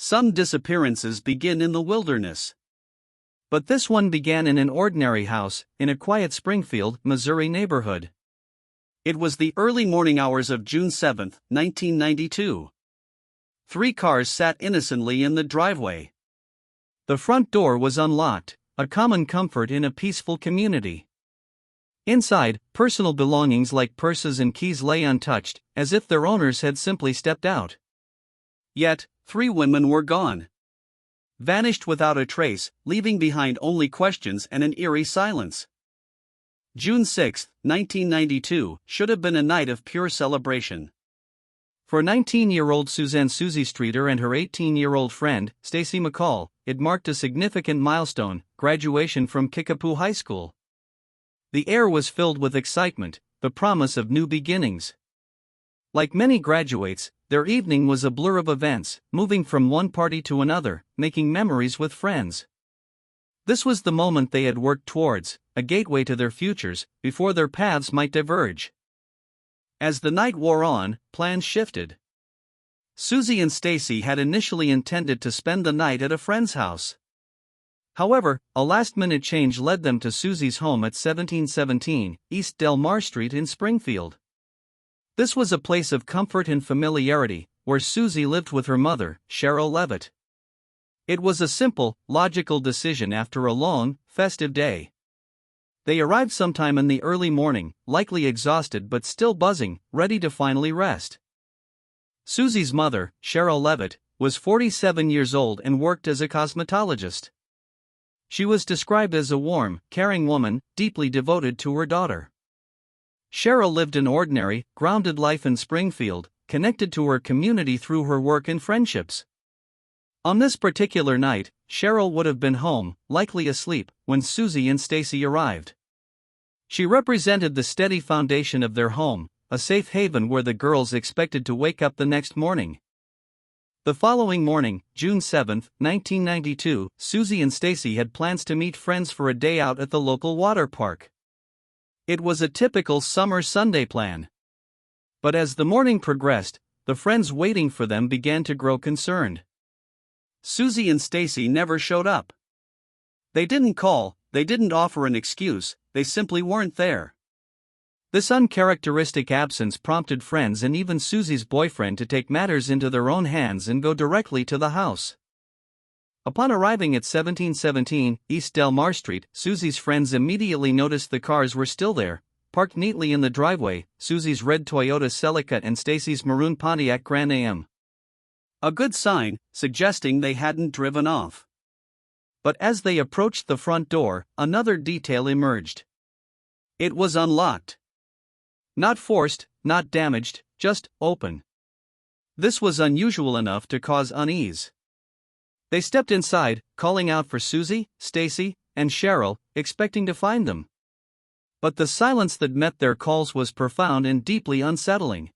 Some disappearances begin in the wilderness. But this one began in an ordinary house, in a quiet Springfield, Missouri neighborhood. It was the early morning hours of June 7, 1992. 3 cars sat innocently in the driveway. The front door was unlocked, a common comfort in a peaceful community. Inside, personal belongings like purses and keys lay untouched, as if their owners had simply stepped out. Yet, 3 women were gone. Vanished without a trace, leaving behind only questions and an eerie silence. June 6, 1992, should have been a night of pure celebration. For 19-year-old Suzanne Suzie Streeter and her 18-year-old friend, Stacy McCall, it marked a significant milestone: graduation from Kickapoo High School. The air was filled with excitement, the promise of new beginnings. Like many graduates, their evening was a blur of events, moving from one party to another, making memories with friends. This was the moment they had worked towards, a gateway to their futures, before their paths might diverge. As the night wore on, plans shifted. Suzie and Stacy had initially intended to spend the night at a friend's house. However, a last-minute change led them to Suzie's home at 1717 East Delmar Street in Springfield. This was a place of comfort and familiarity, where Suzie lived with her mother, Sherrill Levitt. It was a simple, logical decision after a long, festive day. They arrived sometime in the early morning, likely exhausted but still buzzing, ready to finally rest. Suzie's mother, Sherrill Levitt, was 47 years old and worked as a cosmetologist. She was described as a warm, caring woman, deeply devoted to her daughter. Sherrill lived an ordinary, grounded life in Springfield, connected to her community through her work and friendships. On this particular night, Sherrill would have been home, likely asleep, when Suzie and Stacy arrived. She represented the steady foundation of their home, a safe haven where the girls expected to wake up the next morning. The following morning, June 7, 1992, Suzie and Stacy had plans to meet friends for a day out at the local water park. It was a typical summer Sunday plan. But as the morning progressed, the friends waiting for them began to grow concerned. Suzie and Stacy never showed up. They didn't call, they didn't offer an excuse, they simply weren't there. This uncharacteristic absence prompted friends and even Suzie's boyfriend to take matters into their own hands and go directly to the house. Upon arriving at 1717 East Delmar Street, Suzie's friends immediately noticed the cars were still there, parked neatly in the driveway, Suzie's red Toyota Celica and Stacy's maroon Pontiac Grand Am. A good sign, suggesting they hadn't driven off. But as they approached the front door, another detail emerged. It was unlocked. Not forced, not damaged, just open. This was unusual enough to cause unease. They stepped inside, calling out for Suzie, Stacy, and Sherrill, expecting to find them. But the silence that met their calls was profound and deeply unsettling.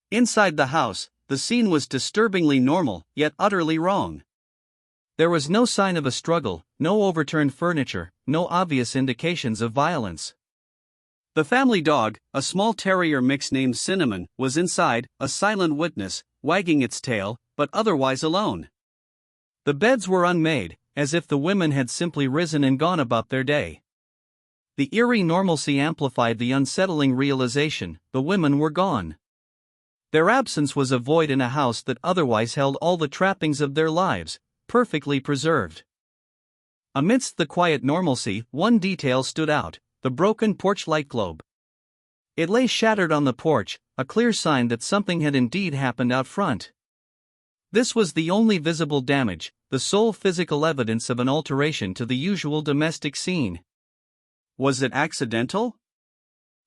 Inside the house, the scene was disturbingly normal, yet utterly wrong. There was no sign of a struggle, no overturned furniture, no obvious indications of violence. The family dog, a small terrier mix named Cinnamon, was inside, a silent witness, wagging its tail, but otherwise alone. The beds were unmade, as if the women had simply risen and gone about their day. The eerie normalcy amplified the unsettling realization: the women were gone. Their absence was a void in a house that otherwise held all the trappings of their lives, perfectly preserved. Amidst the quiet normalcy, one detail stood out: the broken porch light globe. It lay shattered on the porch, a clear sign that something had indeed happened out front. This was the only visible damage, the sole physical evidence of an alteration to the usual domestic scene. Was it accidental?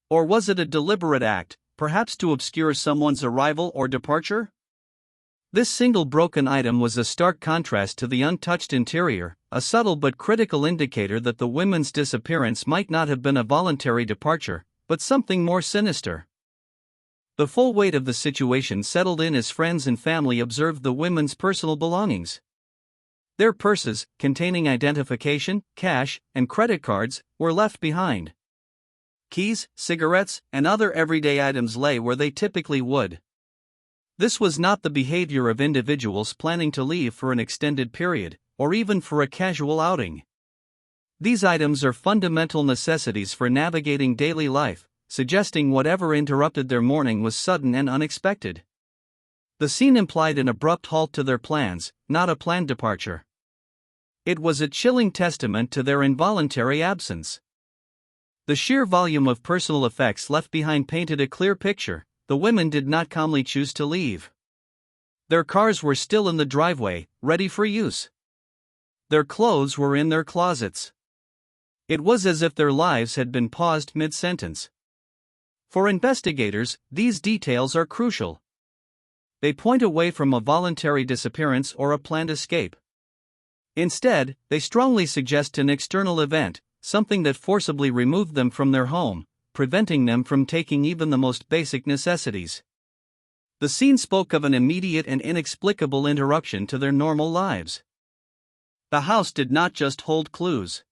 Or was it a deliberate act, perhaps to obscure someone's arrival or departure? This single broken item was a stark contrast to the untouched interior, a subtle but critical indicator that the women's disappearance might not have been a voluntary departure, but something more sinister. The full weight of the situation settled in as friends and family observed the women's personal belongings. Their purses, containing identification, cash, and credit cards, were left behind. Keys, cigarettes, and other everyday items lay where they typically would. This was not the behavior of individuals planning to leave for an extended period, or even for a casual outing. These items are fundamental necessities for navigating daily life, suggesting whatever interrupted their morning was sudden and unexpected. The scene implied an abrupt halt to their plans, not a planned departure. It was a chilling testament to their involuntary absence. The sheer volume of personal effects left behind painted a clear picture. The women did not calmly choose to leave. Their cars were still in the driveway, ready for use. Their clothes were in their closets. It was as if their lives had been paused mid-sentence. For investigators, these details are crucial. They point away from a voluntary disappearance or a planned escape. Instead, they strongly suggest an external event, something that forcibly removed them from their home, preventing them from taking even the most basic necessities. The scene spoke of an immediate and inexplicable interruption to their normal lives. The house did not just hold clues.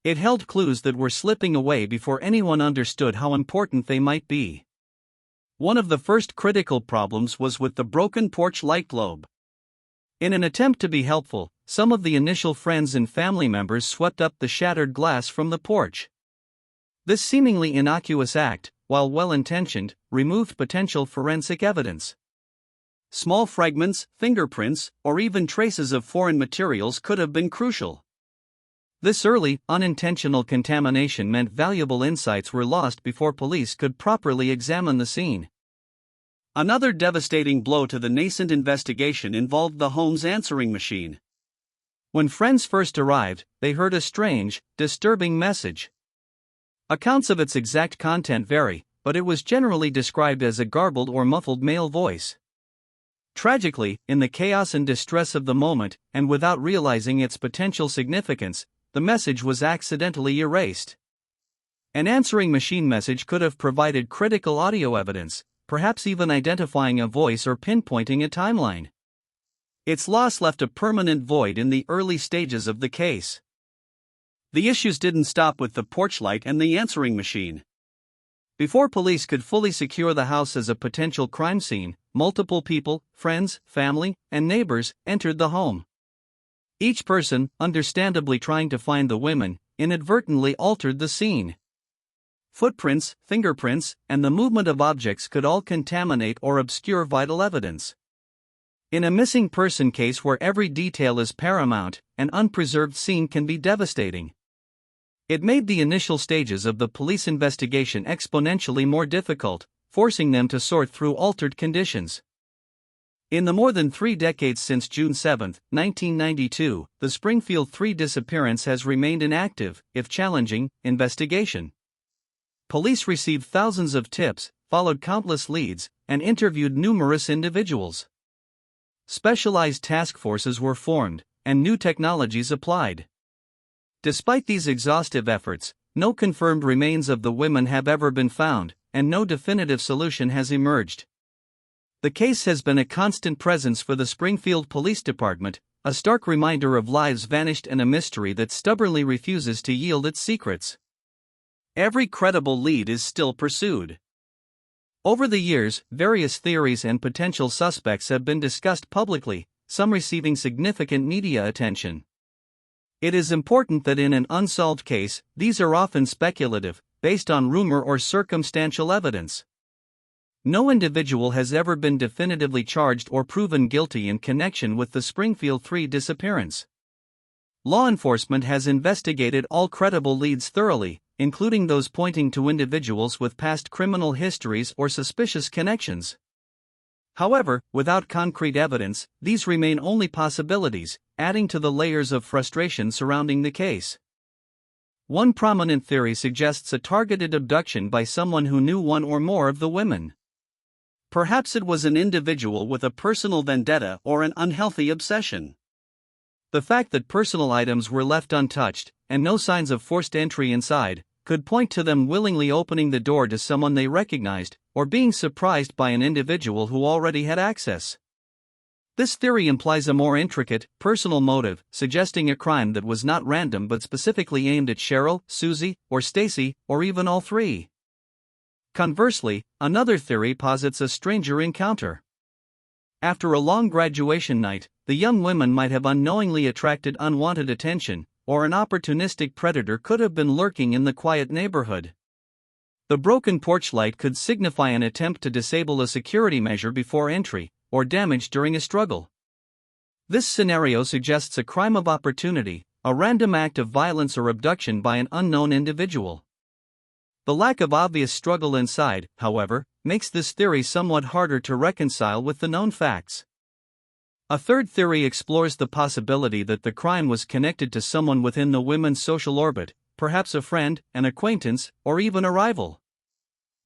It held clues that were slipping away before anyone understood how important they might be. One of the first critical problems was with the broken porch light globe. In an attempt to be helpful, some of the initial friends and family members swept up the shattered glass from the porch. This seemingly innocuous act, while well-intentioned, removed potential forensic evidence. Small fragments, fingerprints, or even traces of foreign materials could have been crucial. This early, unintentional contamination meant valuable insights were lost before police could properly examine the scene. Another devastating blow to the nascent investigation involved the home's answering machine. When friends first arrived, they heard a strange, disturbing message. Accounts of its exact content vary, but it was generally described as a garbled or muffled male voice. Tragically, in the chaos and distress of the moment, and without realizing its potential significance, the message was accidentally erased. An answering machine message could have provided critical audio evidence, perhaps even identifying a voice or pinpointing a timeline. Its loss left a permanent void in the early stages of the case. The issues didn't stop with the porch light and the answering machine. Before police could fully secure the house as a potential crime scene, multiple people, friends, family, and neighbors, entered the home. Each person, understandably trying to find the women, inadvertently altered the scene. Footprints, fingerprints, and the movement of objects could all contaminate or obscure vital evidence. In a missing person case where every detail is paramount, an unpreserved scene can be devastating. It made the initial stages of the police investigation exponentially more difficult, forcing them to sort through altered conditions. In the more than 3 decades since June 7, 1992, the Springfield Three disappearance has remained an active, if challenging, investigation. Police received thousands of tips, followed countless leads, and interviewed numerous individuals. Specialized task forces were formed, and new technologies applied. Despite these exhaustive efforts, no confirmed remains of the women have ever been found, and no definitive solution has emerged. The case has been a constant presence for the Springfield Police Department, a stark reminder of lives vanished and a mystery that stubbornly refuses to yield its secrets. Every credible lead is still pursued. Over the years, various theories and potential suspects have been discussed publicly, some receiving significant media attention. It is important that in an unsolved case, these are often speculative, based on rumor or circumstantial evidence. No individual has ever been definitively charged or proven guilty in connection with the Springfield Three disappearance. Law enforcement has investigated all credible leads thoroughly, including those pointing to individuals with past criminal histories or suspicious connections. However, without concrete evidence, these remain only possibilities, adding to the layers of frustration surrounding the case. One prominent theory suggests a targeted abduction by someone who knew one or more of the women. Perhaps it was an individual with a personal vendetta or an unhealthy obsession. The fact that personal items were left untouched, and no signs of forced entry inside, could point to them willingly opening the door to someone they recognized, or being surprised by an individual who already had access. This theory implies a more intricate, personal motive, suggesting a crime that was not random but specifically aimed at Sherrill, Suzie, or Stacy, or even all three. Conversely, another theory posits a stranger encounter. After a long graduation night, the young women might have unknowingly attracted unwanted attention, or an opportunistic predator could have been lurking in the quiet neighborhood. The broken porch light could signify an attempt to disable a security measure before entry, or damage during a struggle. This scenario suggests a crime of opportunity, a random act of violence or abduction by an unknown individual. The lack of obvious struggle inside, however, makes this theory somewhat harder to reconcile with the known facts. A third theory explores the possibility that the crime was connected to someone within the women's social orbit, perhaps a friend, an acquaintance, or even a rival.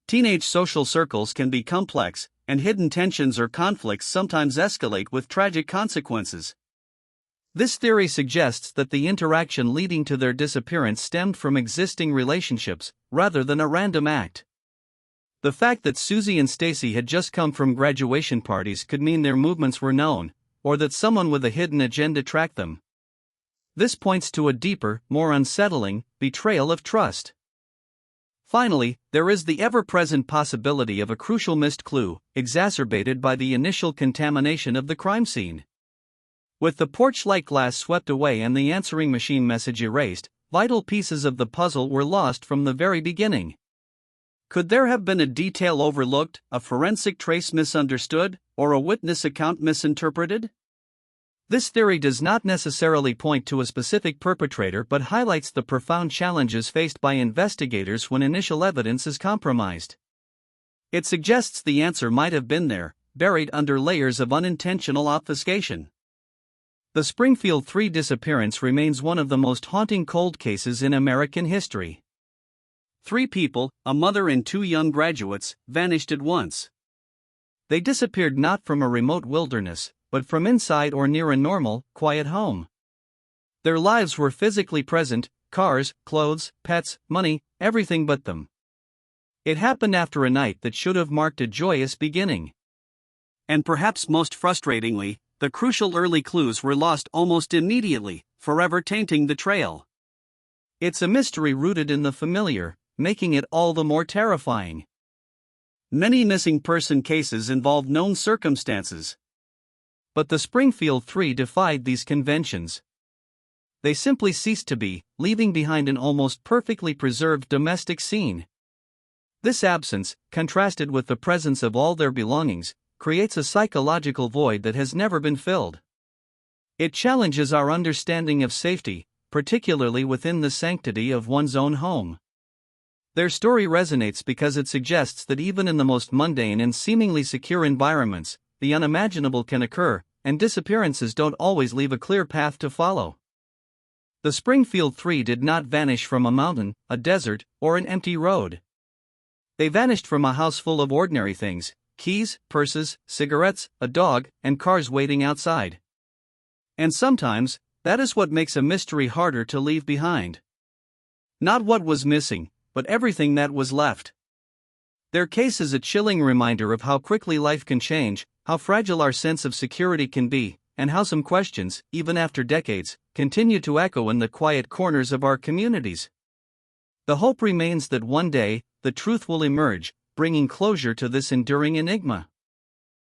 Teenage social circles can be complex, and hidden tensions or conflicts sometimes escalate with tragic consequences. This theory suggests that the interaction leading to their disappearance stemmed from existing relationships, rather than a random act. The fact that Suzie and Stacy had just come from graduation parties could mean their movements were known, or that someone with a hidden agenda tracked them. This points to a deeper, more unsettling, betrayal of trust. Finally, there is the ever-present possibility of a crucial missed clue, exacerbated by the initial contamination of the crime scene. With the porch light glass swept away and the answering machine message erased, vital pieces of the puzzle were lost from the very beginning. Could there have been a detail overlooked, a forensic trace misunderstood, or a witness account misinterpreted? This theory does not necessarily point to a specific perpetrator but highlights the profound challenges faced by investigators when initial evidence is compromised. It suggests the answer might have been there, buried under layers of unintentional obfuscation. The Springfield Three disappearance remains one of the most haunting cold cases in American history. 3 people, a mother and 2 young graduates, vanished at once. They disappeared not from a remote wilderness, but from inside or near a normal, quiet home. Their lives were physically present: cars, clothes, pets, money, everything but them. It happened after a night that should have marked a joyous beginning. And perhaps most frustratingly, the crucial early clues were lost almost immediately, forever tainting the trail. It's a mystery rooted in the familiar, making it all the more terrifying. Many missing person cases involve known circumstances. But the Springfield Three defied these conventions. They simply ceased to be, leaving behind an almost perfectly preserved domestic scene. This absence, contrasted with the presence of all their belongings, creates a psychological void that has never been filled. It challenges our understanding of safety, particularly within the sanctity of one's own home. Their story resonates because it suggests that even in the most mundane and seemingly secure environments, the unimaginable can occur, and disappearances don't always leave a clear path to follow. The Springfield Three did not vanish from a mountain, a desert, or an empty road. They vanished from a house full of ordinary things: keys, purses, cigarettes, a dog, and cars waiting outside. And sometimes, that is what makes a mystery harder to leave behind. Not what was missing, but everything that was left. Their case is a chilling reminder of how quickly life can change, how fragile our sense of security can be, and how some questions, even after decades, continue to echo in the quiet corners of our communities. The hope remains that one day, the truth will emerge, bringing closure to this enduring enigma.